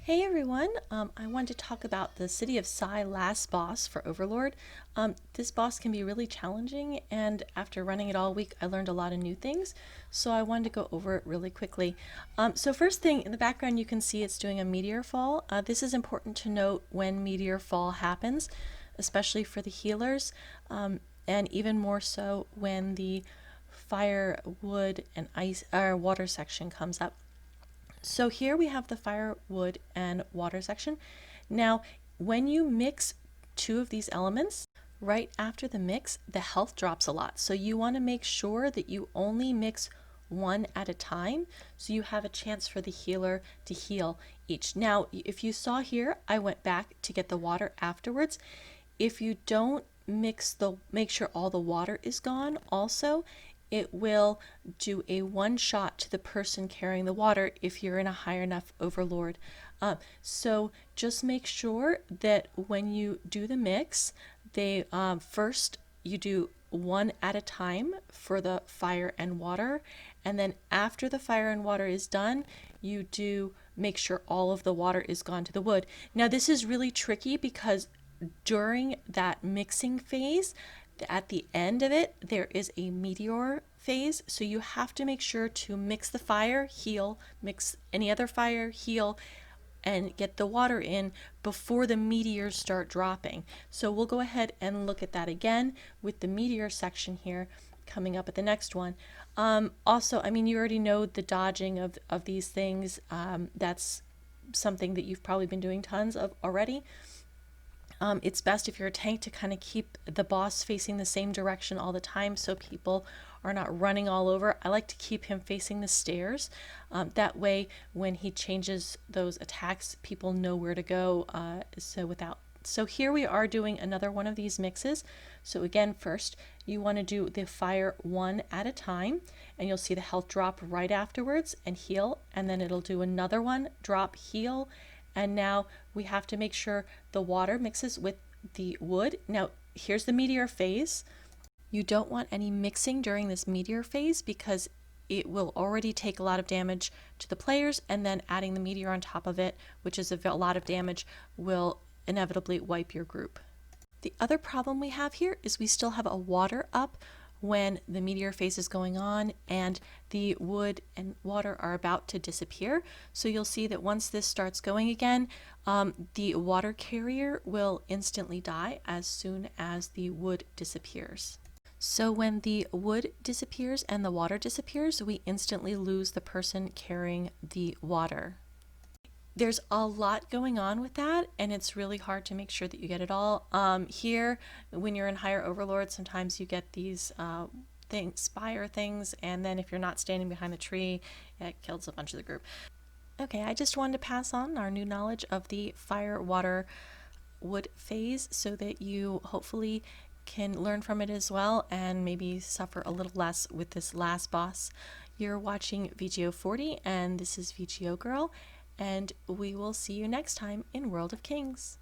Hey everyone, I wanted to talk about the City of Sai last boss for Overlord. This boss can be really challenging, and after running it all week, I learned a lot of new things, so I wanted to go over it really quickly. So first thing, in the background you can see it's doing a meteor fall. This is important to note when meteor fall happens, especially for the healers, and even more so when the fire, wood, and ice or water section comes up. So here we have the fire, wood, and water section. Now, when you mix two of these elements, right after the mix, the health drops a lot. So you want to make sure that you only mix one at a time so you have a chance for the healer to heal each. Now, if you saw here, I went back to get the water afterwards. If you don't make sure all the water is gone also, it will do a one shot to the person carrying the water if you're in a high enough overlord. So just make sure that when you do the mix, they first you do one at a time for the fire and water, and then after the fire and water is done, you do make sure all of the water is gone to the wood. Now this is really tricky because during that mixing phase, at the end of it, there is a meteor phase. So you have to make sure to mix the fire, heal, mix any other fire, heal, and get the water in before the meteors start dropping. So we'll go ahead and look at that again with the meteor section here coming up at the next one. Also, I mean, you already know the dodging of these things. That's something that you've probably been doing tons of already. It's best if you're a tank to kind of keep the boss facing the same direction all the time so people are not running all over. I like to keep him facing the stairs. That way, when he changes those attacks, people know where to go. So here we are doing another one of these mixes. So again, first you want to do the fire one at a time, and you'll see the health drop right afterwards and heal, and then it'll do another one, drop, heal. And now we have to make sure the water mixes with the wood. Now, here's the meteor phase. You don't want any mixing during this meteor phase because it will already take a lot of damage to the players, and then adding the meteor on top of it, which is a lot of damage, will inevitably wipe your group. The other problem we have here is we still have a water up when the meteor phase is going on and the wood and water are about to disappear. So you'll see that once this starts going again, the water carrier will instantly die as soon as the wood disappears. So when the wood disappears and the water disappears, we instantly lose the person carrying the water. There's a lot going on with that, and it's really hard to make sure that you get it all. Here, when you're in higher overlord, sometimes you get these spire things, and then if you're not standing behind the tree, it kills a bunch of the group. Okay, I just wanted to pass on our new knowledge of the fire, water, wood phase so that you hopefully can learn from it as well and maybe suffer a little less with this last boss. You're watching VGO 40, and this is VGO Girl, and we will see you next time in World of Kings.